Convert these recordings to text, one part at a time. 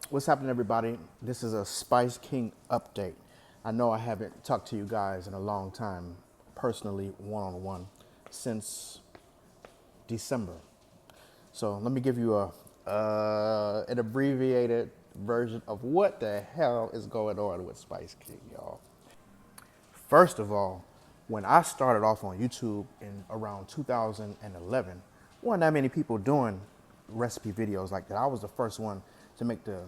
What's happening, everybody? This is a Spice King update. I know I haven't talked to you guys in a long time, personally, one-on-one, since December. So let me give you an abbreviated version of what the hell is going on with Spice King, y'all. First of all, when I started off on YouTube in around 2011, wasn't that many people doing recipe videos like that. I was the first one to make the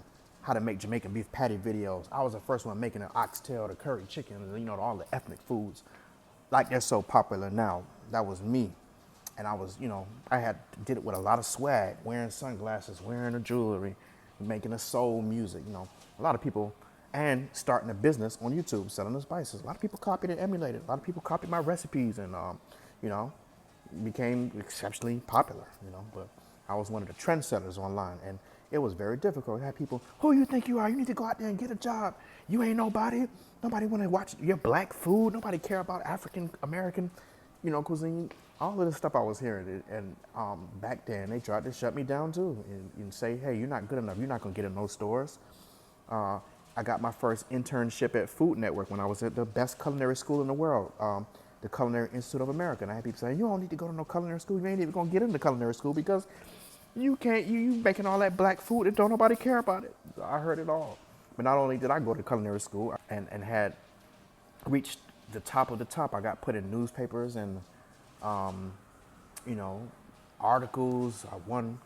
how to make Jamaican beef patty videos. I was the first one making the oxtail, the curry chicken, all the ethnic foods like they're so popular now. That was me. And I was, I did it with a lot of swag, wearing sunglasses, wearing the jewelry, making the soul music, a lot of people, and starting a business on YouTube, selling the spices. A lot of people copied and emulated. A lot of people copied my recipes and, you know, became exceptionally popular, but I was one of the trendsetters online, and it was very difficult. I had people, who you think you are? You need to go out there and get a job. You ain't nobody. Nobody want to watch your black food. Nobody care about African American, cuisine. All of the stuff I was hearing, and back then they tried to shut me down too, and say, hey, you're not good enough. You're not gonna get in those stores. I got my first internship at Food Network when I was at the best culinary school in the world, the Culinary Institute of America. And I had people saying, you don't need to go to no culinary school. You ain't even gonna get into culinary school because you can't, you making all that black food and don't nobody care about it. I heard it all. But not only did I go to culinary school and had reached the top of the top, I got put in newspapers and, you know, articles. I won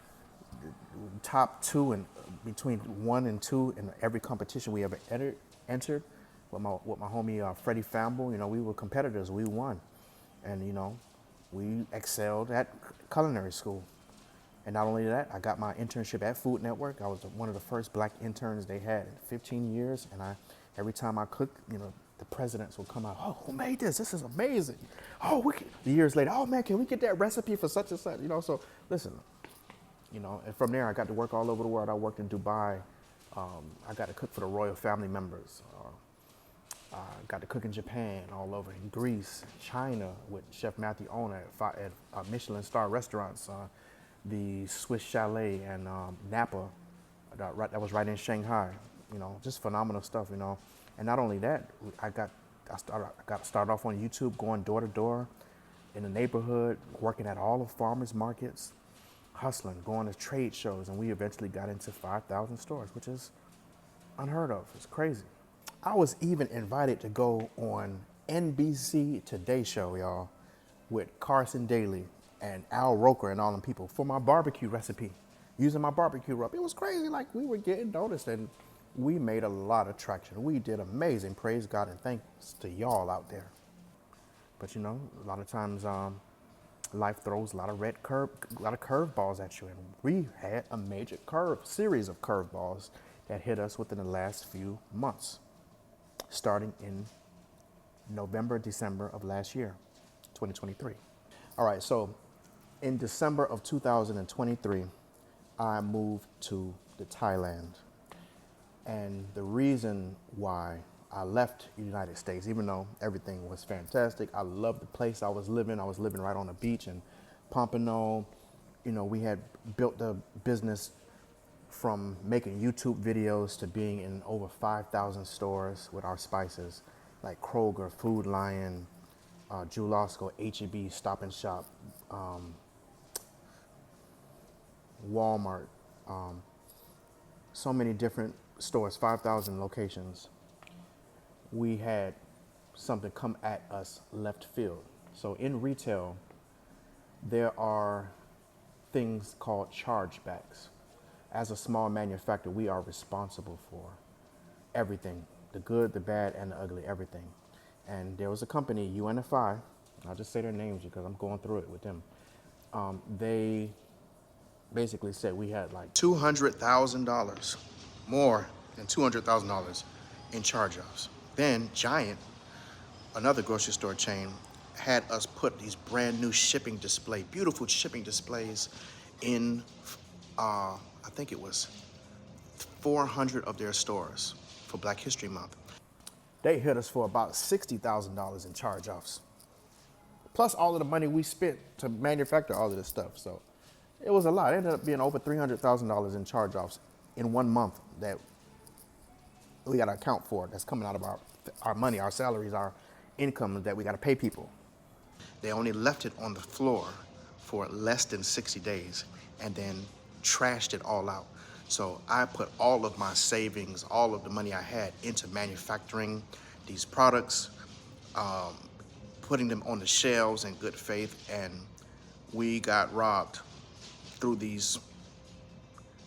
top two and between 1 and 2 in every competition we ever entered with my homie Freddie Famble. We were competitors. We won, and we excelled at culinary school. And not only that, I got my internship at Food Network. I was one of the first black interns they had in 15 years. And every time I cooked, the presidents would come out, oh, who made this? This is amazing. Oh, years later, oh man, can we get that recipe for such and such? So listen, and from there I got to work all over the world. I worked in Dubai. I got to cook for the royal family members. I got to cook in Japan, all over in Greece, China with Chef Matthew Owner at Michelin star restaurants. The Swiss Chalet and Napa, that was right in Shanghai. Just phenomenal stuff. And not only that, I got started off on YouTube, going door to door in the neighborhood, working at all the farmers markets, hustling, going to trade shows, and we eventually got into 5,000 stores, which is unheard of. It's crazy. I was even invited to go on NBC Today Show, y'all, with Carson Daly and Al Roker and all them people for my barbecue recipe, using my barbecue rub. It was crazy. Like, we were getting noticed, and we made a lot of traction. We did amazing. Praise God, and thanks to y'all out there. But a lot of times life throws a lot of curveballs at you, and we had a major series of curveballs that hit us within the last few months, starting in November, December of last year, 2023. All right, so in December of 2023, I moved to Thailand. And the reason why I left the United States, even though everything was fantastic, I loved the place I was living. I was living right on the beach in Pompano. We had built the business from making YouTube videos to being in over 5,000 stores with our spices, like Kroger, Food Lion, Jewel-Osco, H-E-B, Stop and Shop, Walmart, so many different stores, 5,000 locations. We had something come at us left field. So in retail, there are things called chargebacks. As a small manufacturer, we are responsible for everything, the good, the bad, and the ugly, everything. And there was a company, UNFI, I'll just say their names because I'm going through it with them. They basically said we had like $200,000, more than $200,000 in charge-offs. Then Giant, another grocery store chain, had us put these brand new beautiful shipping displays in, I think it was 400 of their stores for Black History Month. They hit us for about $60,000 in charge-offs, plus all of the money we spent to manufacture all of this stuff. So it was a lot. It ended up being over $300,000 in charge-offs in 1 month that we got to account for. That's coming out of our money, our salaries, our income that we got to pay people. They only left it on the floor for less than 60 days and then trashed it all out. So I put all of my savings, all of the money I had into manufacturing these products, putting them on the shelves in good faith, and we got robbed through these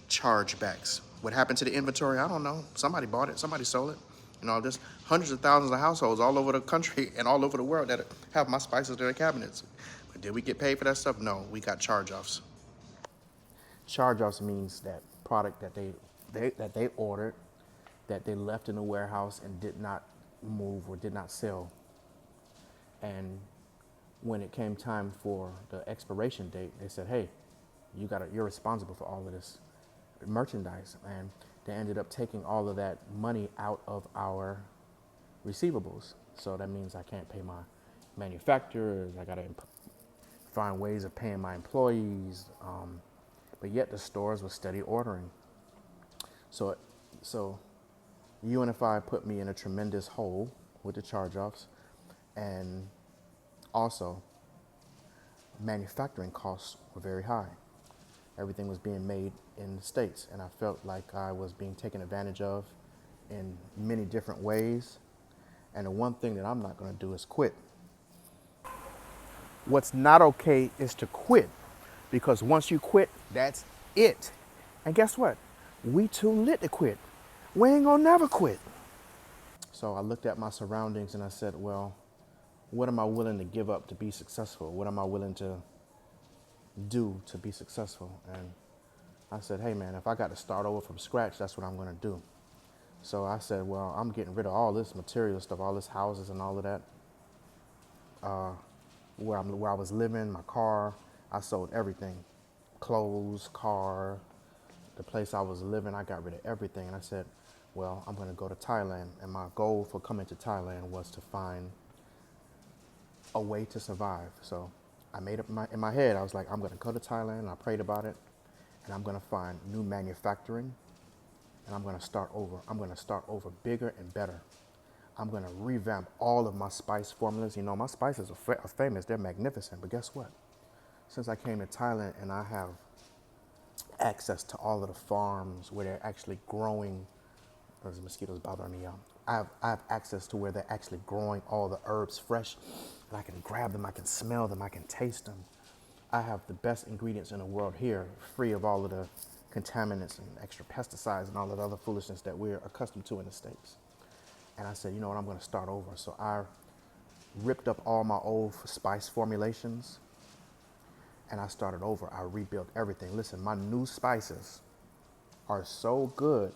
chargebacks. What happened to the inventory? I don't know. Somebody bought it, somebody sold it. You know, there's hundreds of thousands of households all over the country and all over the world that have my spices in their cabinets. But did we get paid for that stuff? No, we got charge-offs. Charge-offs means that product that they ordered, that they left in the warehouse and did not move or did not sell. And when it came time for the expiration date, they said, "Hey, you're responsible for all of this merchandise," and they ended up taking all of that money out of our receivables. So that means I can't pay my manufacturers. I got to find ways of paying my employees, but yet the stores were steady ordering. So UNFI put me in a tremendous hole with the charge-offs, and also manufacturing costs were very high. Everything was being made in the States, and I felt like I was being taken advantage of in many different ways. And the one thing that I'm not going to do is quit. What's not okay is to quit, because once you quit, that's it. And guess what? We too lit to quit. We ain't gonna never quit. So I looked at my surroundings and I said, well, what am I willing to give up to be successful? What am I willing to do to be successful? And I said, hey man, if I got to start over from scratch, that's what I'm gonna do. So I said, well, I'm getting rid of all this material stuff, all this houses and all of that. Where I was living, my car, I sold everything. Clothes, car, the place I was living, I got rid of everything. And I said, well, I'm gonna go to Thailand. And my goal for coming to Thailand was to find a way to survive. So I made up in my head, I was like, I'm gonna go to Thailand, and I prayed about it, and I'm gonna find new manufacturing, and I'm gonna start over. I'm gonna start over bigger and better. I'm gonna revamp all of my spice formulas. You know, my spices are famous, they're magnificent, but guess what? Since I came to Thailand and I have access to all of the farms where they're actually growing, there's mosquitoes bothering me, y'all. I have access to where they're actually growing all the herbs fresh, and I can grab them, I can smell them, I can taste them. I have the best ingredients in the world here, free of all of the contaminants and extra pesticides and all of the other foolishness that we're accustomed to in the States. And I said, you know what, I'm gonna start over. So I ripped up all my old spice formulations and I started over. I rebuilt everything. Listen, my new spices are so good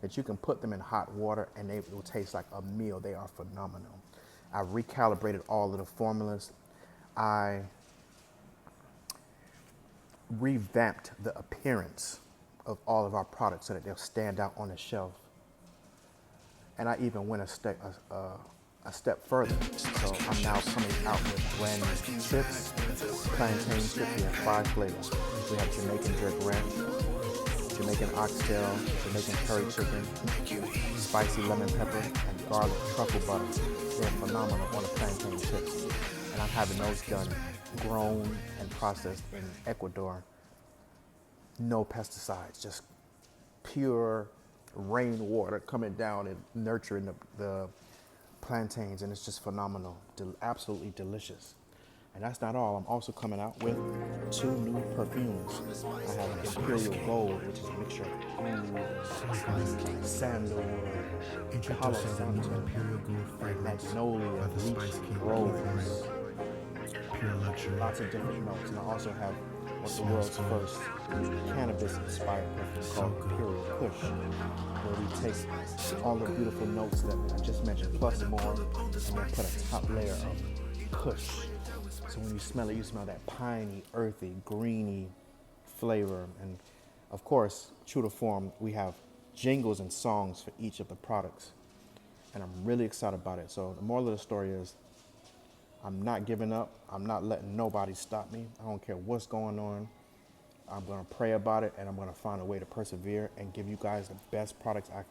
that you can put them in hot water and they will taste like a meal. They are phenomenal. I recalibrated all of the formulas. I revamped the appearance of all of our products so that they'll stand out on the shelf. And I even went a step further. So I'm now coming out with brand new chips, plantain chips. We have 5 flavors. We have Jamaican jerk ranch, Jamaican oxtail, Jamaican curry chicken, spicy lemon pepper, and garlic truffle butter. They're phenomenal on the plantain chips. And I'm having those done, grown and processed in Ecuador. No pesticides, just pure rainwater coming down and nurturing the plantains, and it's just phenomenal, absolutely delicious. And that's not all. I'm also coming out with 2 new perfumes. I have an Imperial Gold, which is a mixture of oud, sandalwood, Palo Santo, magnolia, leech, rose, lots of different notes. And I also have the world's first cannabis-inspired perfume called Imperial Kush, where we take all the beautiful notes that I just mentioned, plus more, and then put a top layer of Kush. So when you smell it, you smell that piney, earthy, greeny flavor. And of course, true to form, we have jingles and songs for each of the products. And I'm really excited about it. So the moral of the story is, I'm not giving up. I'm not letting nobody stop me. I don't care what's going on. I'm going to pray about it, and I'm going to find a way to persevere and give you guys the best products I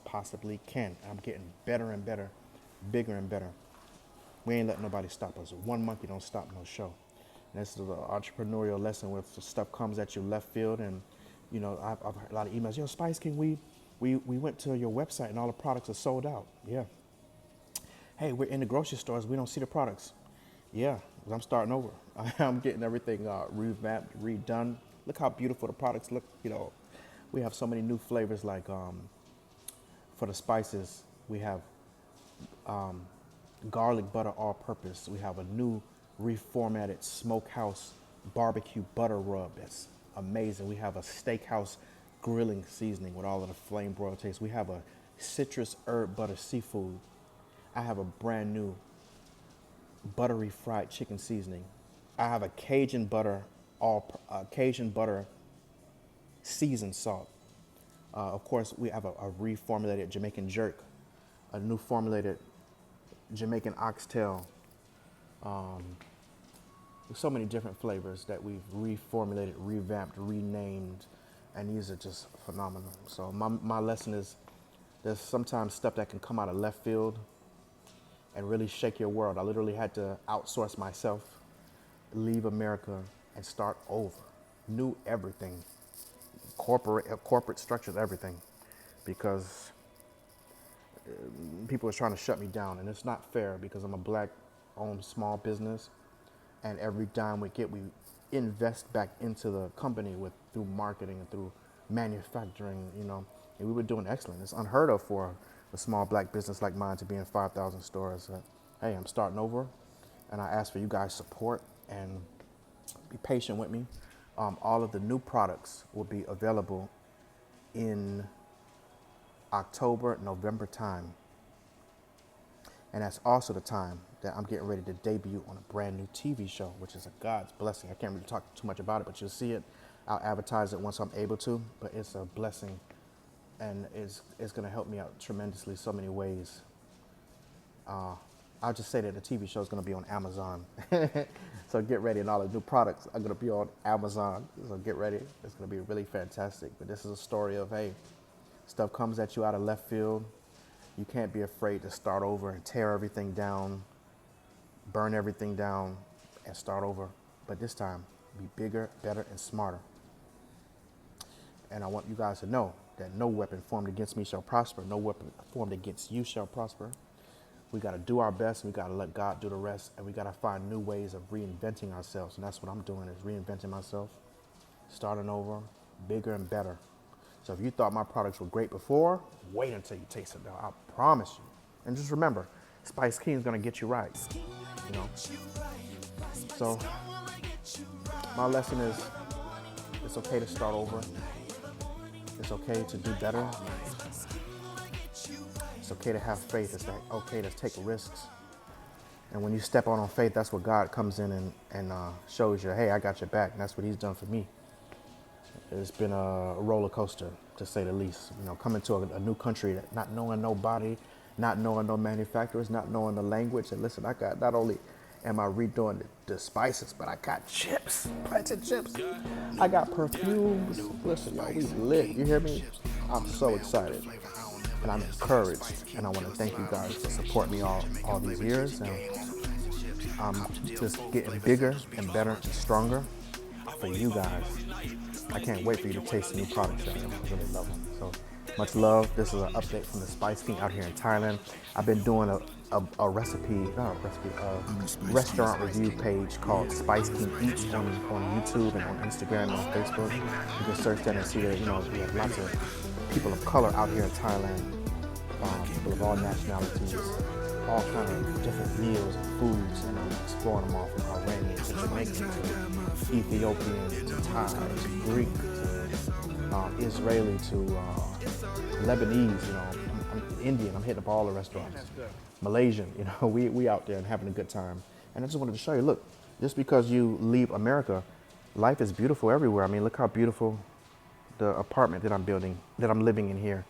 possibly can. And I'm getting better and better, bigger and better. We ain't letting nobody stop us. One monkey don't stop no show. And this is an entrepreneurial lesson where stuff comes at you left field. And, you know, I've heard a lot of emails. Yo, Spice King, we went to your website and all the products are sold out. Yeah. Hey, we're in the grocery stores. We don't see the products. Yeah, 'cause I'm starting over. I'm getting everything revamped, redone. Look how beautiful the products look. You know, we have so many new flavors like for the spices, we have garlic butter all-purpose. We have a new reformatted smokehouse barbecue butter rub that's amazing. We have a steakhouse grilling seasoning with all of the flame broiled taste. We have a citrus herb butter seafood. I have a brand new buttery fried chicken seasoning. I have a Cajun butter seasoned salt. Of course, we have a reformulated Jamaican jerk, a new formulated Jamaican oxtail. There's so many different flavors that we've reformulated, revamped, renamed, and these are just phenomenal. So my lesson is there's sometimes stuff that can come out of left field and really shake your world. I literally had to outsource myself, leave America, and start over. New everything, corporate structures, everything, because people are trying to shut me down, and it's not fair because I'm a black-owned small business, and every dime we get, we invest back into the company through marketing and through manufacturing, you know, and we were doing excellent. It's unheard of for a small black business like mine to be in 5,000 stores. Hey, I'm starting over, and I ask for you guys' support and be patient with me. All of the new products will be available in October, November time. And that's also the time that I'm getting ready to debut on a brand new TV show, which is a God's blessing. I can't really talk too much about it, but you'll see it. I'll advertise it once I'm able to, but it's a blessing, and it's going to help me out tremendously so many ways. I'll just say that the TV show is going to be on Amazon. So get ready, and all the new products are going to be on Amazon. So get ready. It's going to be really fantastic. But this is a story of, hey, stuff comes at you out of left field. You can't be afraid to start over and tear everything down, burn everything down, and start over. But this time, be bigger, better, and smarter. And I want you guys to know that no weapon formed against me shall prosper. No weapon formed against you shall prosper. We got to do our best, and we got to let God do the rest, and we got to find new ways of reinventing ourselves. And that's what I'm doing, is reinventing myself, starting over, bigger and better. So if you thought my products were great before, wait until you taste it now. I promise you. And just remember, Spice King is going to get you right. You know. So my lesson is, it's okay to start over. It's okay to do better. It's okay to have faith. It's okay to take risks. And when you step on faith, that's where God comes in and shows you, hey, I got your back. And that's what he's done for me. It's been a roller coaster, to say the least. You know, coming to a new country, not knowing nobody, not knowing no manufacturers, not knowing the language. And listen, I got, not only am I redoing the spices, but I got chips, planted chips. I got perfumes. Listen, y'all, we lit. You hear me? I'm so excited. And I'm encouraged. And I want to thank you guys for supporting me all these years. And I'm just getting bigger and better and stronger for you guys. I can't wait for you to taste the new products. I really love them. So much love. This is an update from the Spice King out here in Thailand. I've been doing a restaurant review page called Spice King Eats on YouTube and on Instagram and on Facebook. You can search that and see that, you know, we have lots of people of color out here in Thailand, people of all nationalities, all kind of different meals and foods, and I'm exploring them all from Iranian to Jamaican to Ethiopian to Thai to Greek to Israeli to Lebanese, you know, I'm Indian. I'm hitting up all the restaurants. Malaysian, you know, we out there and having a good time. And I just wanted to show you, look, just because you leave America, life is beautiful everywhere. I mean, look how beautiful the apartment that I'm building, that I'm living in here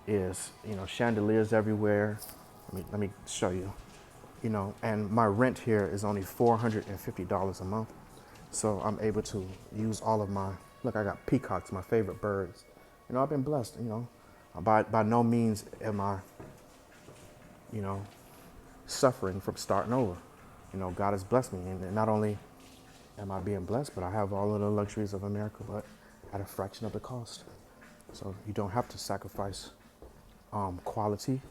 is. You know, chandeliers everywhere. Let me show you. You know, and my rent here is only $450 a month. So I'm able to use all of my Look, I got peacocks, my favorite birds. You know, I've been blessed, you know. By no means am I, you know, suffering from starting over. You know, God has blessed me. And not only am I being blessed, but I have all of the luxuries of America, but at a fraction of the cost. So you don't have to sacrifice quality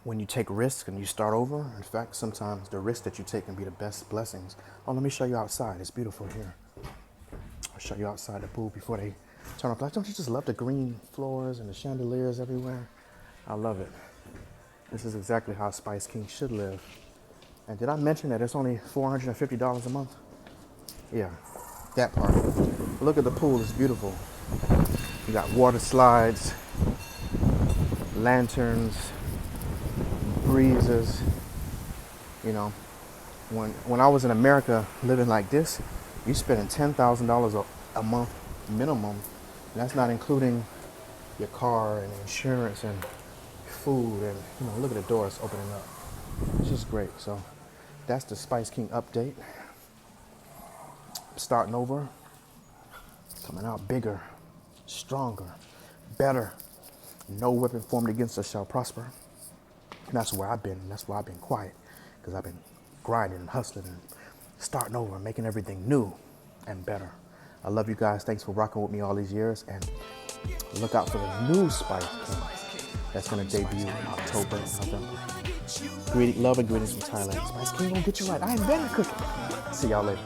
when you take risks and you start over. In fact, sometimes the risks that you take can be the best blessings. Oh, let me show you outside. It's beautiful here. I'll show you outside the pool before they turn off lights. Don't you just love the green floors and the chandeliers everywhere? I love it. This is exactly how Spice King should live. And did I mention that it's only $450 a month? Yeah, that part. But look at the pool, it's beautiful. You got water slides, lanterns, breezes. You know, when I was in America living like this, you're spending $10,000 a month minimum. And that's not including your car and insurance and food. And, you know, look at the doors opening up. It's just great. So that's the Spice King update. Starting over, coming out bigger, stronger, better. No weapon formed against us shall prosper. And that's where I've been. And that's why I've been quiet, because I've been grinding and hustling and starting over and making everything new and better. I love you guys. Thanks for rocking with me all these years. And look out for the new Spice King that's going to debut in October and November. Love and greetings from Thailand. Spice King gonna get you right. I ain't better cooking. See y'all later.